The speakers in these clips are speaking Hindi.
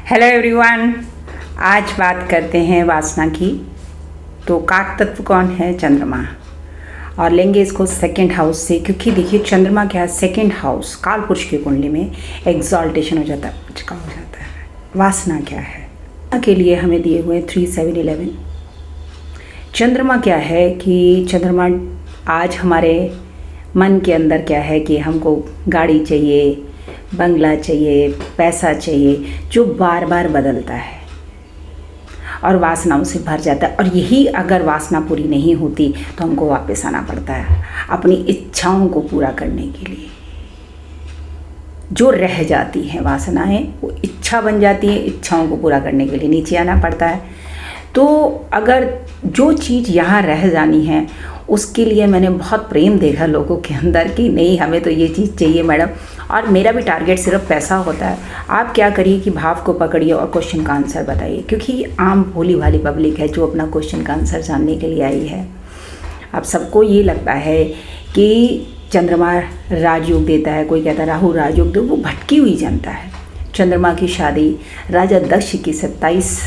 हेलो एवरीवन, आज बात करते हैं वासना की। तो काक तत्व कौन है? चंद्रमा। और लेंगे इसको सेकंड हाउस से, क्योंकि देखिए चंद्रमा क्या है, सेकंड हाउस काल पुरुष की कुंडली में एग्जॉल्टेशन हो जाता है, उचका हो जाता है। वासना क्या है के लिए हमें दिए हुए 3, 7, 11। चंद्रमा क्या है कि चंद्रमा आज हमारे मन के अंदर क्या है कि हमको गाड़ी चाहिए, बंगला चाहिए, पैसा चाहिए, जो बार बार बदलता है और वासनाओं से भर जाता है। और यही अगर वासना पूरी नहीं होती तो हमको वापस आना पड़ता है अपनी इच्छाओं को पूरा करने के लिए। जो रह जाती हैं वासनाएं वो इच्छा बन जाती है, इच्छाओं को पूरा करने के लिए नीचे आना पड़ता है। तो अगर जो चीज़ यहाँ रह जानी है उसके लिए मैंने बहुत प्रेम देखा लोगों के अंदर कि नहीं हमें तो ये चीज़ चाहिए मैडम, और मेरा भी टारगेट सिर्फ पैसा होता है। आप क्या करिए कि भाव को पकड़िए और क्वेश्चन का आंसर बताइए, क्योंकि आम भोली भाली पब्लिक है जो अपना क्वेश्चन का आंसर जानने के लिए आई है। अब सबको ये लगता है कि चंद्रमा राजयोग देता है, कोई कहता है राहु राजयोग दे, वो भटकी हुई जनता है। चंद्रमा की शादी राजा दक्ष की 27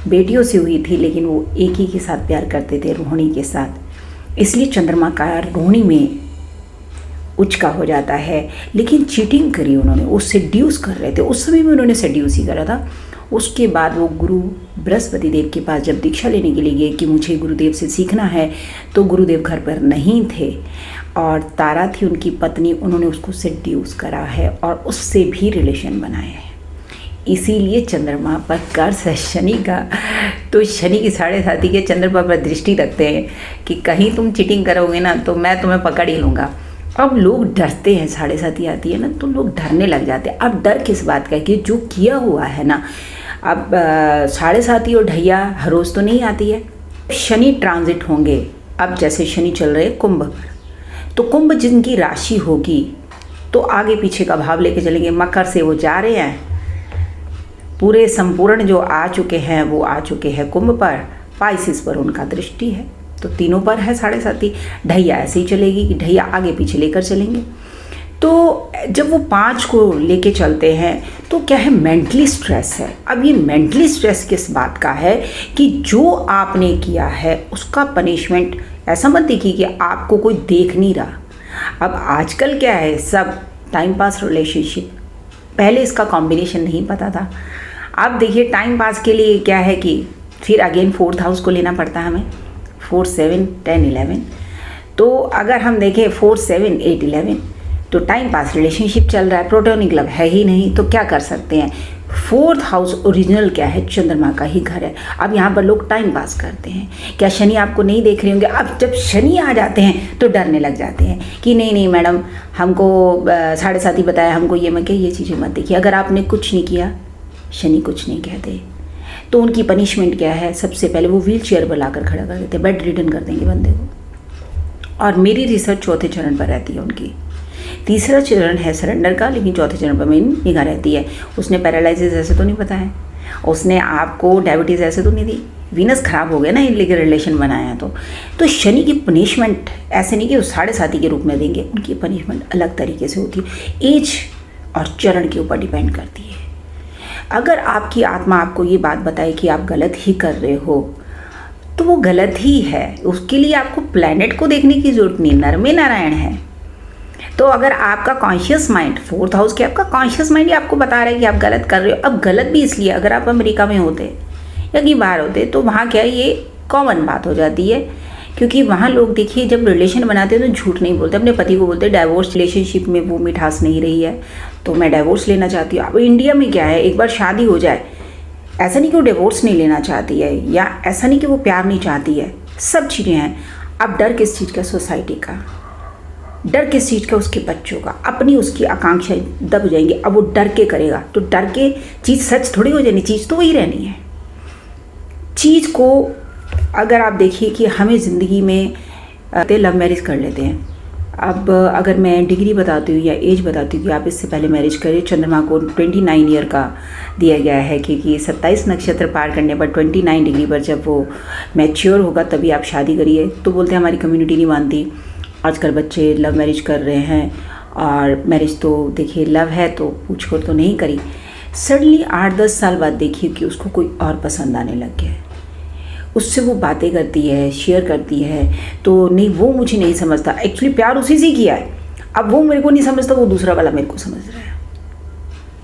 बेटियों से हुई थी, लेकिन वो एक ही के साथ प्यार करते थे, रोहिणी के साथ। इसलिए चंद्रमा का रोहिणी में उचका हो जाता है। लेकिन चीटिंग करी उन्होंने, वो सेड्यूस कर रहे थे, उस समय भी उन्होंने सेड्यूस ही करा था। उसके बाद वो गुरु बृहस्पति देव के पास जब दीक्षा लेने के लिए गए कि मुझे गुरुदेव से सीखना है, तो गुरुदेव घर पर नहीं थे और तारा थी उनकी पत्नी, उन्होंने उसको सेड्यूस करा है और उससे भी रिलेशन बनाए हैं। इसीलिए चंद्रमा पर कर्स है शनि का। तो शनि की 7.5 के चंद्रमा पर दृष्टि रखते हैं कि कहीं तुम चीटिंग करोगे ना तो मैं तुम्हें पकड़ ही लूँगा। अब लोग डरते हैं, 7.5 आती है ना तो लोग डरने लग जाते हैं। अब डर किस बात का है कि जो किया हुआ है ना, अब 7.5 और ढैया हर रोज़ तो नहीं आती है। शनि ट्रांजिट होंगे, अब जैसे शनि चल रहे कुंभ पर, तो कुंभ जिनकी राशि होगी तो आगे पीछे का भाव लेके चलेंगे। मकर से वो जा रहे हैं, पूरे संपूर्ण जो आ चुके हैं वो आ चुके हैं कुंभ पर, पाइसिस पर उनका दृष्टि है, तो तीनों पर है 7.5। ढैया ऐसे ही चलेगी कि ढैया आगे पीछे लेकर चलेंगे। तो जब वो 5 को लेके चलते हैं तो क्या है, मेंटली स्ट्रेस है। अब ये मेंटली स्ट्रेस किस बात का है कि जो आपने किया है उसका पनिशमेंट, ऐसा मत देखिए कि आपको कोई देख नहीं रहा। अब आजकल क्या है, सब टाइम पास रिलेशनशिप, पहले इसका कॉम्बिनेशन नहीं पता था। अब देखिए टाइम पास के लिए क्या है कि फिर अगेन 4th हाउस को लेना पड़ता है हमें, 4, 7, 10, 11। तो अगर हम देखें 4, 7, 8, 11 तो टाइम पास रिलेशनशिप चल रहा है, प्रोटोनिक लव है ही नहीं, तो क्या कर सकते हैं। 4th हाउस ओरिजिनल क्या है, चंद्रमा का ही घर है। अब यहाँ पर लोग टाइम पास करते हैं। क्या शनि आपको नहीं देख रहे होंगे? अब जब शनि आ जाते हैं तो डरने लग जाते हैं कि नहीं नहीं मैडम, हमको 7.5 ही बताया, हमको ये मत ये चीज़ें मत देखिए। अगर आपने कुछ नहीं किया, शनि कुछ नहीं कहते, तो उनकी पनिशमेंट क्या है, सबसे पहले वो व्हील चेयर पर लाकर खड़ा कर देते, बेड रिटर्न कर देंगे बंदे को। और मेरी रिसर्च 4थे चरण पर रहती है उनकी। 3रा चरण है सरेंडर का, लेकिन 4थे चरण पर मेरी निगाह रहती है। उसने पैरालाइसिस ऐसे तो नहीं बताया, उसने आपको डायबिटीज़ ऐसे तो नहीं दी, वीनस खराब हो गया ना इनके रिलेशन बनाया। तो शनि की पनिशमेंट ऐसे नहीं कि वो 7.5 के रूप में देंगे, उनकी पनिशमेंट अलग तरीके से होती है, एज और चरण के ऊपर डिपेंड करती है। अगर आपकी आत्मा आपको ये बात बताए कि आप गलत ही कर रहे हो तो वो गलत ही है, उसके लिए आपको प्लैनेट को देखने की जरूरत नहीं, नर में नारायण है। तो अगर आपका कॉन्शियस माइंड 4th हाउस के, आपका कॉन्शियस माइंड ही आपको बता रहा है कि आप गलत कर रहे हो। अब गलत भी इसलिए, अगर आप अमेरिका में होते या कहीं बाहर होते तो वहाँ क्या है, ये कॉमन बात हो जाती है, क्योंकि वहाँ लोग देखिए जब रिलेशन बनाते हैं तो झूठ नहीं बोलते, अपने पति को बोलते डाइवोर्स रिलेशनशिप में वो मिठास नहीं रही है तो मैं डाइवोर्स लेना चाहती हूँ। अब इंडिया में क्या है, एक बार शादी हो जाए, ऐसा नहीं कि वो डिवोर्स नहीं लेना चाहती है, या ऐसा नहीं कि वो प्यार नहीं चाहती है, सब चीज़ें हैं। अब डर किस चीज़ का, सोसाइटी का डर, किस चीज़ का, उसके बच्चों का, अपनी उसकी आकांक्षाएं दब जाएंगी। अब वो डर के करेगा तो डर के चीज़ सच थोड़ी हो जानी, चीज़ तो वही रहनी है। चीज़ को अगर आप देखिए कि हमें ज़िंदगी में लव मैरिज कर लेते हैं। अब अगर मैं डिग्री बताती हूँ या एज बताती हूँ कि आप इससे पहले मैरिज करें, चंद्रमा को 29 ईयर का दिया गया है, क्योंकि 27 नक्षत्र पार करने पर 29 डिग्री पर जब वो मैच्योर होगा तभी आप शादी करिए। तो बोलते हैं हमारी कम्युनिटी नहीं मानती, आजकल बच्चे लव मैरिज कर रहे हैं, और मैरिज तो देखिए लव है तो पूछ कर तो नहीं करी। सडनली 8-10 साल बाद देखिए कि उसको कोई और पसंद आने लग गया है, उससे वो बातें करती है, शेयर करती है, तो नहीं वो मुझे नहीं समझता, एक्चुअली प्यार उसी से किया है, अब वो मेरे को नहीं समझता, वो दूसरा वाला मेरे को समझ रहा है।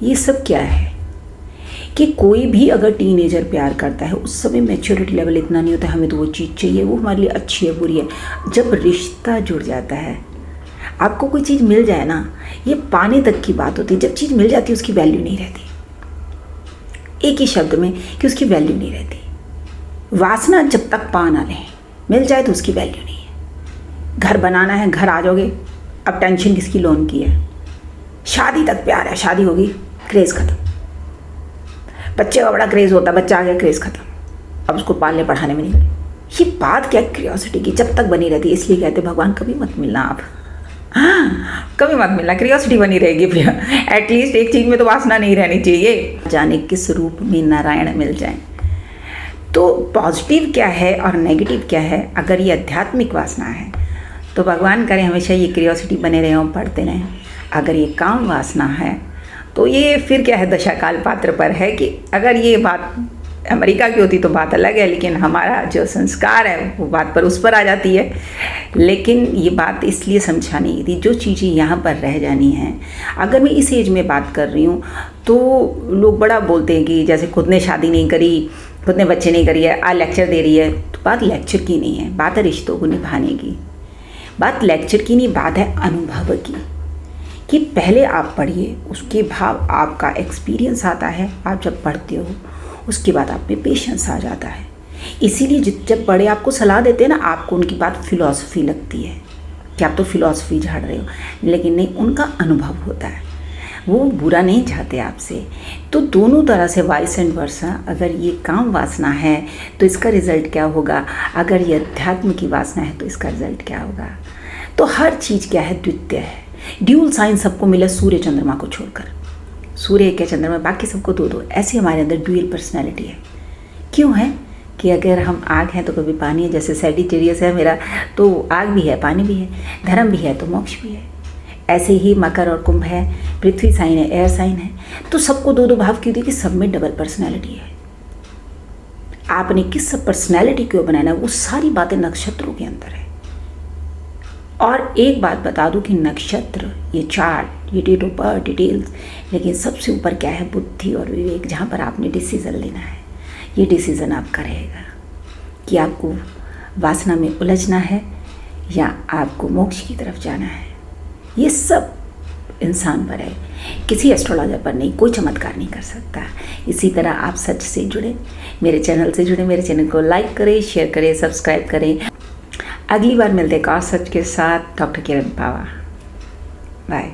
ये सब क्या है कि कोई भी अगर टीनेजर प्यार करता है उस समय मैच्योरिटी लेवल इतना नहीं होता, हमें तो वो चीज़ चाहिए, वो हमारे लिए अच्छी है बुरी है। जब रिश्ता जुड़ जाता है, आपको कोई चीज़ मिल जाए ना, ये पाने तक की बात होती है, जब चीज़ मिल जाती है उसकी वैल्यू नहीं रहती, एक ही शब्द में कि उसकी वैल्यू नहीं रहती। वासना जब तक पा ना लें, मिल जाए तो उसकी वैल्यू नहीं है। घर बनाना है, घर आ जाओगे, अब टेंशन किसकी, लोन की है। शादी तक प्यार है, शादी होगी क्रेज़ खत्म। बच्चे का बड़ा क्रेज़ होता है, बच्चा आ गया क्रेज़ खत्म, अब उसको पालने पढ़ाने में नहीं लगे। ये बात क्या क्यूरियोसिटी की जब तक बनी रहती है, इसलिए कहते भगवान कभी मत मिलना आप, कभी मत मिलना, क्यूरियोसिटी बनी रहेगी। एटलीस्ट एक चीज़ में तो वासना नहीं रहनी चाहिए, जाने किस रूप में नारायण मिल जाए। तो पॉजिटिव क्या है और नेगेटिव क्या है। अगर ये आध्यात्मिक वासना है तो भगवान करे हमेशा ये क्यूरियोसिटी बने रहें और पढ़ते रहें। अगर ये काम वासना है तो ये फिर क्या है, दशा काल पात्र पर है कि अगर ये बात अमेरिका की होती तो बात अलग है, लेकिन हमारा जो संस्कार है वो बात पर उस पर आ जाती है। लेकिन ये बात इसलिए समझानी थी, जो चीज़ें यहाँ पर रह जानी हैं। अगर मैं इस एज में बात कर रही हूँ तो लोग बड़ा बोलते हैं कि जैसे खुद ने शादी नहीं करी, खुद ने बच्चे नहीं करी है, लेक्चर दे रही है। तो बात लेक्चर की नहीं है, बात है रिश्तों को निभाने की। बात लेक्चर की नहीं, बात है अनुभव की, कि पहले आप पढ़िए, उसके बाद आपका एक्सपीरियंस आता है। आप जब पढ़ते हो उसके बाद आप में पेशेंस आ जाता है। इसीलिए जब बड़े आपको सलाह देते हैं ना, आपको उनकी बात फिलॉसफी लगती है कि आप तो फिलॉसफी झाड़ रहे हो, लेकिन नहीं, उनका अनुभव होता है, वो बुरा नहीं चाहते आपसे। तो दोनों तरह से वाइस एंड वर्सा। अगर ये काम वासना है तो इसका रिज़ल्ट क्या होगा, अगर ये अध्यात्म की वासना है तो इसका रिज़ल्ट क्या होगा। तो हर चीज़ क्या है, द्वितीय है। ड्यूल साइन सबको मिला सूर्य चंद्रमा को छोड़कर, सूर्य एक है, चंद्रमा बाकी सबको दो। ऐसे हमारे अंदर ड्यूअल पर्सनैलिटी है। क्यों है कि अगर हम आग हैं तो कभी पानी है, जैसे सैजिटेरियस है मेरा तो आग भी है, पानी भी है, धर्म भी है तो मोक्ष भी है। ऐसे ही मकर और कुंभ है, पृथ्वी साइन है, एयर साइन है। तो सबको दो भाव क्यों दी कि सब में डबल पर्सनैलिटी है। आपने किस पर्सनैलिटी क्यों बनाना है, वो सारी बातें नक्षत्रों के अंदर है। और एक बात बता दूं कि नक्षत्र, ये चार्ट, ये डेट ऑफ बर्थ डिटेल्स, लेकिन सबसे ऊपर क्या है, बुद्धि और विवेक, जहाँ पर आपने डिसीज़न लेना है। ये डिसीज़न आपका रहेगा कि आपको वासना में उलझना है या आपको मोक्ष की तरफ जाना है। ये सब इंसान पर है, किसी एस्ट्रोलॉजर पर नहीं, कोई चमत्कार नहीं कर सकता। इसी तरह आप सच से जुड़े, मेरे चैनल से जुड़े, मेरे चैनल को लाइक करें, शेयर करें, सब्सक्राइब करें। अगली बार मिलते हैं एक और सच के साथ। डॉक्टर किरण पावा। बाय।